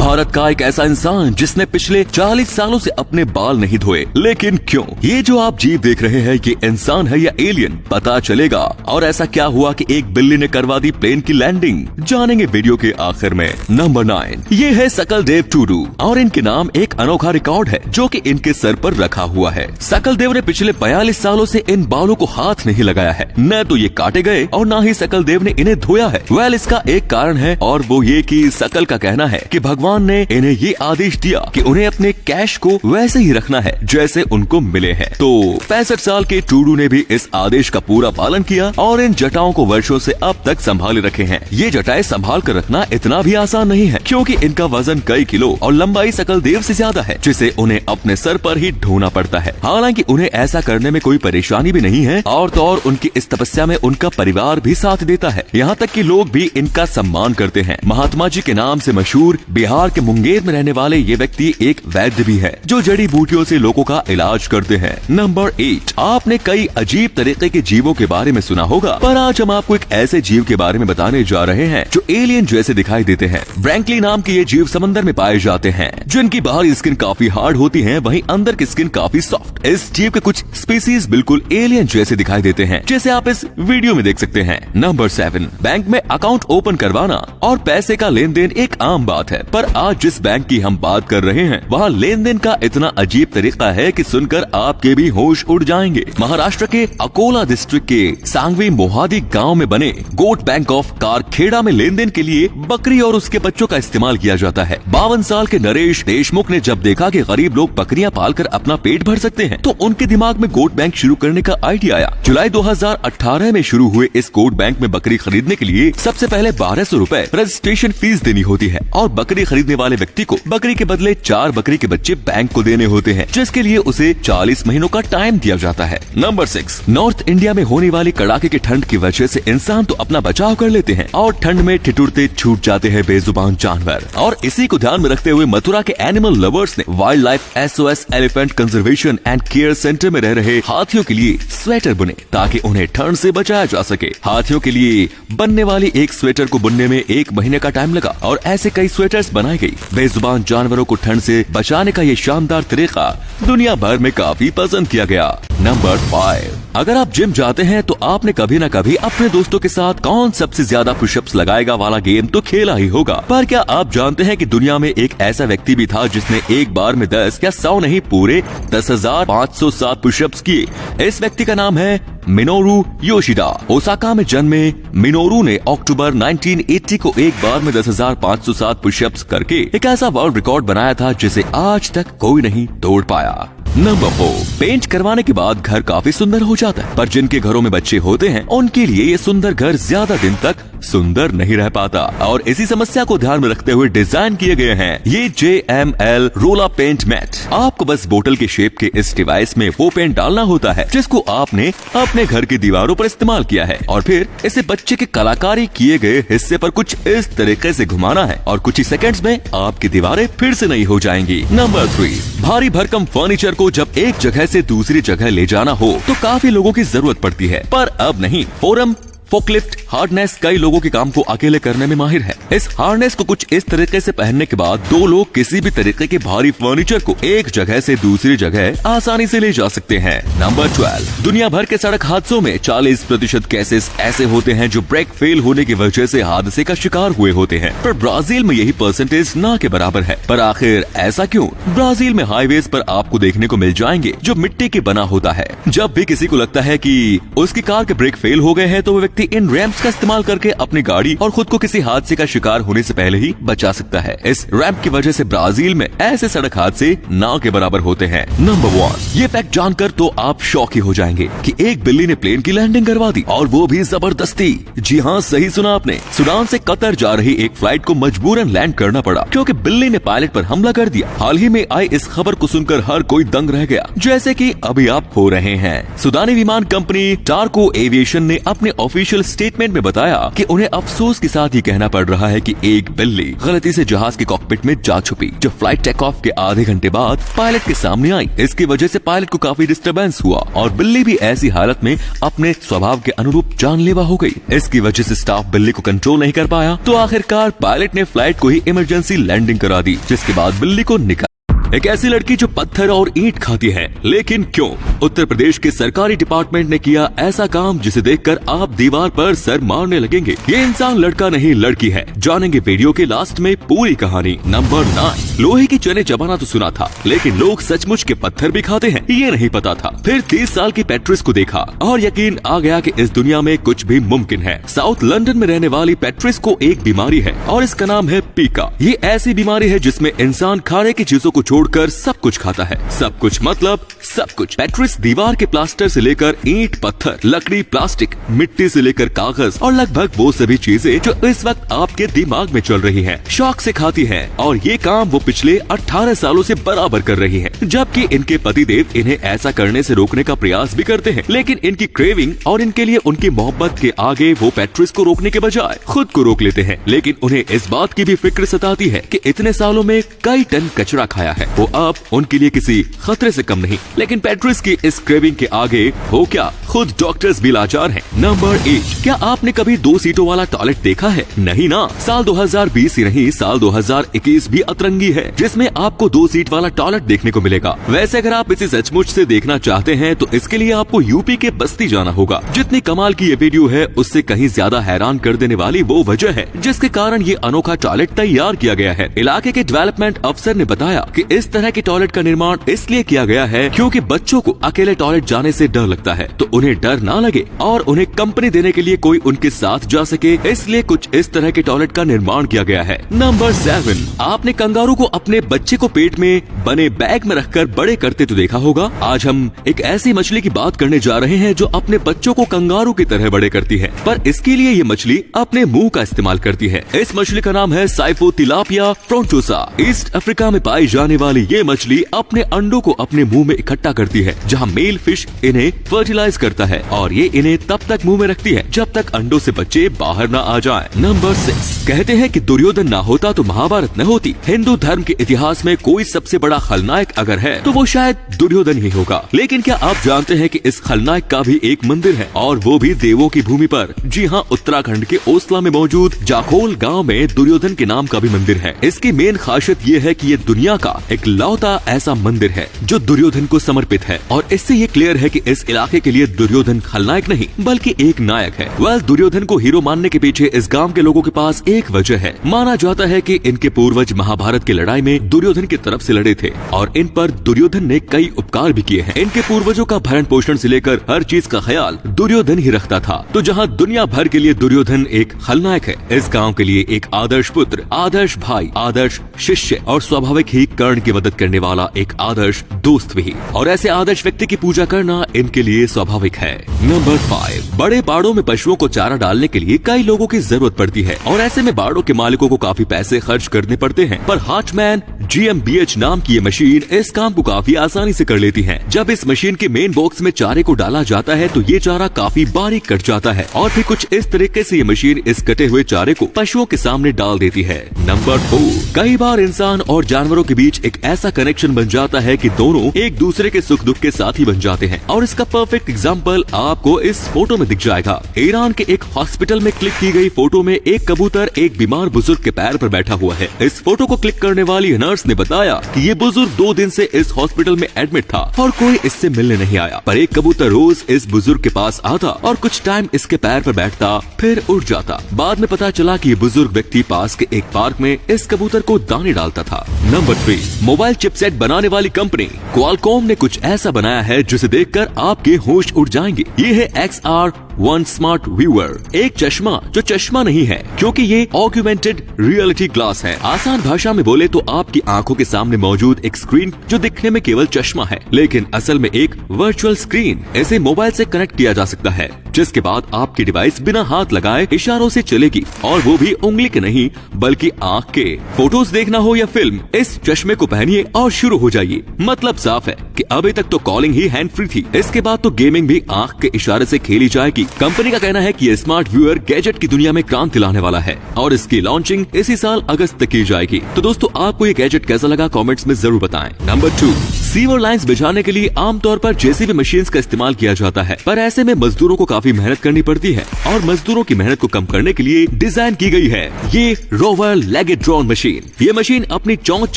भारत का एक ऐसा इंसान जिसने पिछले 40 सालों से अपने बाल नहीं धोए, लेकिन क्यों? ये जो आप जीव देख रहे हैं ये इंसान है या एलियन, पता चलेगा। और ऐसा क्या हुआ कि एक बिल्ली ने करवा दी प्लेन की लैंडिंग, जानेंगे वीडियो के आखिर में। नंबर 9, ये है सकलदेव टूडू और इनके नाम एक अनोखा रिकॉर्ड है जो कि इनके सर पर रखा हुआ है। सकलदेव ने पिछले 42 सालों से इन बालों को हाथ नहीं लगाया है, न तो ये काटे गए और न ही सकलदेव ने इन्हें धोया है। वेल, इसका एक कारण है और वो ये कि सकल का कहना है कि भगवान ने इन्हें ये आदेश दिया कि उन्हें अपने कैश को वैसे ही रखना है जैसे उनको मिले हैं। तो 65 साल के टूडू ने भी इस आदेश का पूरा पालन किया और इन जटाओं को वर्षों से अब तक संभाले रखे हैं। ये जटाएं संभाल कर रखना इतना भी आसान नहीं है क्योंकि इनका वजन कई किलो और लंबाई सकलदेव से ज्यादा है, जिसे उन्हें अपने सर पर ही ढोना पड़ता है। हालांकि उन्हें ऐसा करने में कोई परेशानी भी नहीं है और तो और उनकी इस तपस्या में उनका परिवार भी साथ देता है। यहाँ तक कि लोग भी इनका सम्मान करते हैं। महात्मा जी के नाम से मशहूर बिहार के मुंगेर में रहने वाले ये व्यक्ति एक वैद्य भी है जो जड़ी बूटियों से लोगों का इलाज करते हैं। नंबर 8, आपने कई अजीब तरीके के जीवों के बारे में सुना होगा, पर आज हम आपको एक ऐसे जीव के बारे में बताने जा रहे हैं जो एलियन जैसे दिखाई देते हैं। ब्रैंकली नाम के ये जीव समंदर में पाए जाते हैं, जिनकी बाहरी स्किन काफी हार्ड होती है, वहीं अंदर की स्किन काफी सॉफ्ट। इस जीव के कुछ स्पीसीज बिल्कुल एलियन जैसे दिखाई देते हैं, जैसे आप इस वीडियो में देख सकते हैं। नंबर 7, बैंक में अकाउंट ओपन करवाना और पैसे का लेन देन एक आम बात है, पर आज जिस बैंक की हम बात कर रहे हैं वहाँ लेन देन का इतना अजीब तरीका है कि सुनकर आपके भी होश उड़ जाएंगे। महाराष्ट्र के अकोला डिस्ट्रिक्ट के सांगवी मोहादी गांव में बने गोट बैंक ऑफ कारखेड़ा में लेन देन के लिए बकरी और उसके बच्चों का इस्तेमाल किया जाता है। 52 साल के नरेश देशमुख ने जब देखा कि गरीब लोग बकरियां पालकर अपना पेट भर सकते हैं, तो उनके दिमाग में गोट बैंक शुरू करने का आइडिया आया। जुलाई 2018 में शुरू हुए इस गोट बैंक में बकरी खरीदने के लिए सबसे पहले 1200 रूपए रजिस्ट्रेशन फीस देनी होती है और बकरी खरीदने वाले व्यक्ति को बकरी के बदले 4 बकरी के बच्चे बैंक को देने होते हैं, जिसके लिए उसे 40 महीनों का टाइम दिया जाता है। नंबर 6, नॉर्थ इंडिया में होने वाली कड़ाके की ठंड की वजह से इंसान तो अपना बचाव कर लेते हैं और ठंड में ठिठुरते छूट जाते हैं बेजुबान जानवर। और इसी को ध्यान में रखते हुए मथुरा के एनिमल लवर्स ने wild life SOS elephant conservation and care centre में रह रहे हाथियों के लिए स्वेटर बुने ताकि उन्हें ठंड से बचाया जा सके। हाथियों के लिए बनने वाली एक स्वेटर को बुनने में 1 महीने का टाइम लगा और ऐसे कई स्वेटर्स बनाई गई। बेजुबान जानवरों को ठंड से बचाने का ये शानदार तरीका दुनिया भर में काफी पसंद किया गया। नंबर 5, अगर आप जिम जाते हैं तो आपने कभी न कभी अपने दोस्तों के साथ कौन सबसे ज्यादा पुशअप्स लगाएगा वाला गेम तो खेला ही होगा। पर क्या आप जानते हैं कि दुनिया में एक ऐसा व्यक्ति भी था जिसने एक बार में 10 या 100 नहीं पूरे 10,507 पुशअप्स किए। इस व्यक्ति का नाम है मिनोरू योशिदा। ओसाका में जन्मे मिनोरू ने अक्टूबर 1980 को एक बार में 10,507 पुशअप्स करके एक ऐसा वर्ल्ड रिकॉर्ड बनाया था जिसे आज तक कोई नहीं तोड़ पाया। नंबर 4, पेंट करवाने के बाद घर काफी सुंदर हो जाता है, पर जिनके घरों में बच्चे होते हैं उनके लिए ये सुंदर घर ज्यादा दिन तक सुंदर नहीं रह पाता और इसी समस्या को ध्यान में रखते हुए डिजाइन किए गए हैं ये JML रोला पेंट मैट। आपको बस बोतल के शेप के इस डिवाइस में वो पेंट डालना होता है जिसको आपने अपने घर की दीवारों पर इस्तेमाल किया है और फिर इसे बच्चे के कलाकारी किए गए हिस्से पर कुछ इस तरीके से घुमाना है और कुछ ही सेकंड्स में आपकी दीवारें फिर से नई हो जाएंगी। नंबर 3, भारी भरकम फर्नीचर को जब एक जगह से दूसरी जगह ले जाना हो तो काफी लोगों की जरूरत पड़ती है, पर अब नहीं। फोरम फोकलिफ्ट हार्नेस कई लोगों के काम को अकेले करने में माहिर है। इस हार्नेस को कुछ इस तरीके से पहनने के बाद 2 लोग किसी भी तरीके के भारी फर्नीचर को एक जगह से दूसरी जगह आसानी से ले जा सकते हैं। नंबर 12, दुनिया भर के सड़क हादसों में 40% केसेस ऐसे होते हैं जो ब्रेक फेल होने की वजह से हादसे का शिकार हुए होते हैं, पर ब्राजील में यही परसेंटेज ना के बराबर है। पर आखिर ऐसा क्यों? ब्राजील में हाईवेज पर आपको देखने को मिल जाएंगे जो मिट्टी के बना होता है। जब भी किसी को लगता है कि उसकी कार के ब्रेक फेल हो गए हैं तो वो व्यक्ति इन रैंप्स का इस्तेमाल करके अपनी गाड़ी और खुद को किसी हादसे का शिकार होने से पहले ही बचा सकता है। इस रैंप की वजह से ब्राजील में ऐसे सड़क हादसे नाव के बराबर होते हैं। नंबर 1, ये फैक्ट जानकर तो आप शॉक ही हो जाएंगे कि एक बिल्ली ने प्लेन की लैंडिंग करवा दी और वो भी जबरदस्ती। जी हाँ, सही सुना आपने। सूडान से कतर जा रही एक फ्लाइट को मजबूरन लैंड करना पड़ा क्योंकि बिल्ली ने पायलट पर हमला कर दिया। हाल ही में आई इस खबर को सुनकर हर कोई दंग रह गया, जैसे कि अभी आप हो रहे हैं। सूडानी विमान कंपनी टार्को एविएशन ने अपने ऑफिशियल ऑफिशियल स्टेटमेंट में बताया कि उन्हें अफसोस के साथ ये कहना पड़ रहा है कि एक बिल्ली गलती से जहाज के कॉकपिट में जा छुपी, जो फ्लाइट टेक ऑफ के आधे घंटे बाद पायलट के सामने आई। इसकी वजह से पायलट को काफी डिस्टरबेंस हुआ और बिल्ली भी ऐसी हालत में अपने स्वभाव के अनुरूप जानलेवा हो गई। इसकी वजह से स्टाफ बिल्ली को कंट्रोल नहीं कर पाया, तो आखिरकार पायलट ने फ्लाइट को ही इमरजेंसी लैंडिंग करा दी, जिसके बाद बिल्ली को निकाल। एक ऐसी लड़की जो पत्थर और ईंट खाती है, लेकिन क्यों? उत्तर प्रदेश के सरकारी डिपार्टमेंट ने किया ऐसा काम जिसे देखकर आप दीवार पर सर मारने लगेंगे। ये इंसान लड़का नहीं लड़की है। जानेंगे वीडियो के लास्ट में पूरी कहानी। नंबर 9, लोहे की चने चबाना तो सुना था, लेकिन लोग सचमुच के पत्थर भी खाते हैं ये नहीं पता था। फिर 30 साल की पैट्रिस को देखा और यकीन आ गया कि इस दुनिया में कुछ भी मुमकिन है। साउथ लंदन में रहने वाली पैट्रिस को एक बीमारी है और इसका नाम है पीका। ये ऐसी बीमारी है जिसमें इंसान खाने की चीजों को छोड़कर सब कुछ खाता है। सब कुछ मतलब सब कुछ। पैट्रिस दीवार के प्लास्टर से लेकर ईंट, पत्थर, लकड़ी, प्लास्टिक, मिट्टी से लेकर कागज और लगभग वो सभी चीजें जो इस वक्त आपके दिमाग में चल रही हैं, शौक से खाती है। और ये काम वो पिछले 18 सालों से बराबर कर रही है, जबकि इनके पतिदेव इन्हें ऐसा करने से रोकने का प्रयास भी करते हैं। लेकिन इनकी क्रेविंग और इनके लिए उनकी मोहब्बत के आगे वो पैट्रिस को रोकने के बजाय खुद को रोक लेते हैं। लेकिन उन्हें इस बात की भी फिक्र सताती है कि इतने सालों में कई टन कचरा खाया है, वो अब उनके लिए किसी खतरे से कम नहीं। लेकिन पैट्रिस की इस क्रेविंग के आगे हो क्या, खुद डॉक्टर्स भी लाचार हैं। नंबर 8, क्या आपने कभी 2 सीटों वाला टॉयलेट देखा है? नहीं ना। साल 2020 ही नहीं, साल 2021 भी अतरंगी है, जिसमें आपको 2 सीट वाला टॉयलेट देखने को मिलेगा। वैसे अगर आप इसे सचमुच से देखना चाहते हैं तो इसके लिए आपको यूपी के बस्ती जाना होगा। जितनी कमाल की ये वीडियो है, उससे कहीं ज्यादा हैरान कर देने वाली वो वजह है जिसके कारण ये अनोखा टॉयलेट तैयार किया गया है। इलाके के डेवलपमेंट अफसर ने बताया कि इस तरह के टॉयलेट का निर्माण इसलिए किया गया है क्योंकि बच्चों को अकेले टॉयलेट जाने से डर लगता है, तो उन्हें डर ना लगे और उन्हें कंपनी देने के लिए कोई उनके साथ जा सके, इसलिए कुछ इस तरह के टॉयलेट का निर्माण किया गया है। नंबर 7, आपने कंगारू को अपने बच्चे को पेट में बने बैग में रखकर बड़े करते तो देखा होगा। आज हम एक ऐसी मछली की बात करने जा रहे हैं जो अपने बच्चों को कंगारू की तरह बड़े करती है, पर इसके लिए ये मछली अपने मुंह का इस्तेमाल करती है। इस मछली का नाम है साइफोतिलापिया फ्रोंटोसा। ईस्ट अफ्रीका में पाई जाने वाली ये मछली अपने अंडों को अपने मुंह में इकट्ठा करती है, जहां मेल फिश इन्हें फर्टिलाइज करता है और ये इन्हें तब तक मुंह में रखती है जब तक अंडों से बच्चे बाहर न आ जाएं। नंबर 6, कहते हैं कि दुर्योधन ना होता तो महाभारत न होती। हिंदू धर्म के इतिहास में कोई सबसे बड़ा खलनायक अगर है तो वो शायद दुर्योधन ही होगा। लेकिन क्या आप जानते हैं कि इस खलनायक का भी एक मंदिर है, और वो भी देवों की भूमि पर? जी हाँ, उत्तराखंड के ओसला में मौजूद जाखोल गाँव में दुर्योधन के नाम का भी मंदिर है। इसकी मेन खासियत ये है कि ये दुनिया का इकलौता ऐसा मंदिर है जो दुर्योधन को समर्पित है, और इससे ये क्लियर है कि इस इलाके के लिए दुर्योधन खलनायक नहीं बल्कि एक नायक है। दुर्योधन को हीरो मानने के पीछे इस गांव के लोगों के पास एक वजह है। माना जाता है कि इनके पूर्वज महाभारत की लड़ाई में दुर्योधन की तरफ से लड़े थे और इन पर दुर्योधन ने कई उपकार भी किए हैं। इनके पूर्वजों का भरण पोषण से लेकर हर चीज का ख्याल दुर्योधन ही रखता था। तो जहाँ दुनिया भर के लिए दुर्योधन एक खलनायक है, इस गाँव के लिए एक आदर्श पुत्र, आदर्श भाई, आदर्श शिष्य और स्वाभाविक ही कर्ण की मदद करने वाला एक आदर्श दोस्त भी। और ऐसे आदर्श व्यक्ति की पूजा करना इनके लिए स्वाभाविक है। नंबर 5, बड़े बाड़ों में पशुओं को चारा डालने के लिए कई लोगों की जरूरत पड़ती है और ऐसे में बाड़ों के मालिकों को काफी पैसे खर्च करने पड़ते हैं, पर हार्टमैन GmbH नाम की ये मशीन इस काम को काफी आसानी से कर लेती है। जब इस मशीन के मेन बॉक्स में चारे को डाला जाता है तो ये चारा काफी बारीक कट जाता है और फिर कुछ इस तरीके से ये मशीन इस कटे हुए चारे को पशुओं के सामने डाल देती है। नंबर 4, कई बार इंसान और जानवरों के बीच एक ऐसा कनेक्शन बन जाता है कि दोनों एक दूसरे के सुख दुख के साथी बन जाते हैं, और इसका परफेक्ट एग्जाम्पल आपको इस फोटो में दिख जाएगा। ईरान के एक हॉस्पिटल में क्लिक की गई फोटो में एक कबूतर एक बीमार बुजुर्ग के पैर पर बैठा हुआ है। इस फोटो को क्लिक करने वाली नर्स ने बताया कि ये बुजुर्ग 2 दिन से इस हॉस्पिटल में एडमिट था और कोई इससे मिलने नहीं आया, पर एक कबूतर रोज इस बुजुर्ग के पास आता और कुछ टाइम इसके पैर पर बैठता फिर उड़ जाता। बाद में पता चला कि ये बुजुर्ग व्यक्ति पास के एक पार्क में इस कबूतर को दाने डालता था। नंबर 3, मोबाइल चिपसेट बनाने वाली कंपनी क्वालकॉम ने कुछ ऐसा बनाया है जिसे देखकर आपके होश उड़ जाएंगे। ये है XR1 स्मार्ट व्यूअर, एक चश्मा जो चश्मा नहीं है क्योंकि ये ऑग्यूमेंटेड रियलिटी ग्लास है। आसान भाषा में बोले तो आपकी आंखों के सामने मौजूद एक स्क्रीन जो दिखने में केवल चश्मा है, लेकिन असल में एक वर्चुअल स्क्रीन। इसे मोबाइल से कनेक्ट किया जा सकता है जिसके बाद आपकी डिवाइस बिना हाथ लगाए इशारों से चलेगी, और वो भी उंगली के नहीं बल्कि आँख के। फोटोज देखना हो या फिल्म, इस चश्मे को पहनिए और शुरू हो जाइए। मतलब साफ है कि अभी तक तो कॉलिंग ही हैंड फ्री थी, इसके बाद तो गेमिंग भी आँख के इशारे से खेली जाएगी। कंपनी का कहना है कि ये स्मार्ट व्यूअर गैजेट की दुनिया में क्रांति लाने वाला है और इसकी लॉन्चिंग इसी साल अगस्त तक की जाएगी। तो दोस्तों, आपको ये गैजेट कैसा लगा कमेंट्स में जरूर बताएं। नंबर 2, सीवर लाइंस बिछाने के लिए आमतौर पर जेसीबी मशीन्स का इस्तेमाल किया जाता है, पर ऐसे में मजदूरों को काफी मेहनत करनी पड़ती है और मजदूरों की मेहनत को कम करने के लिए डिजाइन की गई है ये रोवर लेगेड ड्रोन मशीन। ये मशीन अपनी चोंच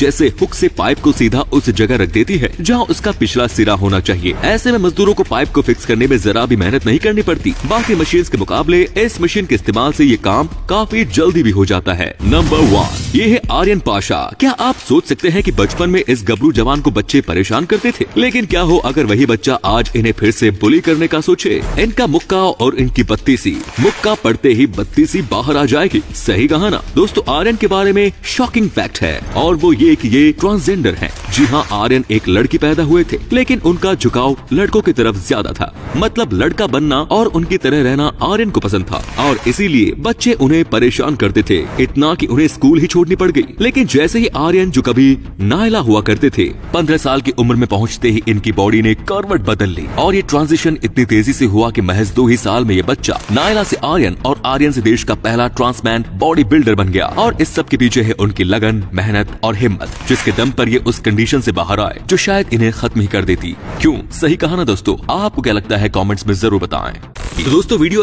जैसे हुक से पाइप को सीधा उस जगह रख देती है जहां उसका पिछला सिरा होना चाहिए। ऐसे में मजदूरों को पाइप को फिक्स करने में जरा भी मेहनत नहीं करनी पड़ती। बाकी मशीन के मुकाबले इस मशीन के इस्तेमाल से ये काम काफी जल्दी भी हो जाता है। नंबर 1, ये है आर्यन पाशा। क्या आप सोच सकते हैं कि बचपन में इस गबरू जवान को बच्चे परेशान करते थे, लेकिन क्या हो अगर वही बच्चा आज इन्हें फिर से बुली करने का सोचे। इनका मुक्का और इनकी बत्तीसी, मुक्का पड़ते ही बत्तीसी बाहर आ जाएगी। सही कहा ना दोस्तों। आर्यन के बारे में शॉकिंग फैक्ट है और वो ये कि ये ट्रांसजेंडर हैं। जी हाँ, आर्यन एक लड़की पैदा हुए थे, लेकिन उनका झुकाव लड़कों की तरफ ज्यादा था। मतलब लड़का बनना और उनकी तरह रहना आर्यन को पसंद था और इसीलिए बच्चे उन्हें परेशान करते थे, इतना कि उन्हें स्कूल ही छोड़नी पड़ गई। लेकिन जैसे ही आर्यन, जो कभी नायला हुआ करते थे, 15 साल की उम्र में पहुंचते ही इनकी बॉडी ने करवट बदल ली और ये ट्रांजिशन इतनी तेजी से हुआ कि महज 2 ही साल में ये बच्चा नायला से आर्यन और आर्यन से देश का पहला ट्रांसमैन बॉडी बिल्डर बन गया। और इस सब के पीछे है उनकी लगन, मेहनत और हिम्मत, जिसके दम पर ये उस कंडीशन से बाहर आए जो शायद इन्हें खत्म ही कर देती। क्यों? सही कहा ना दोस्तों। आपको क्या लगता है कमेंट्स में जरूर बताएं। तो दोस्तों, वीडियो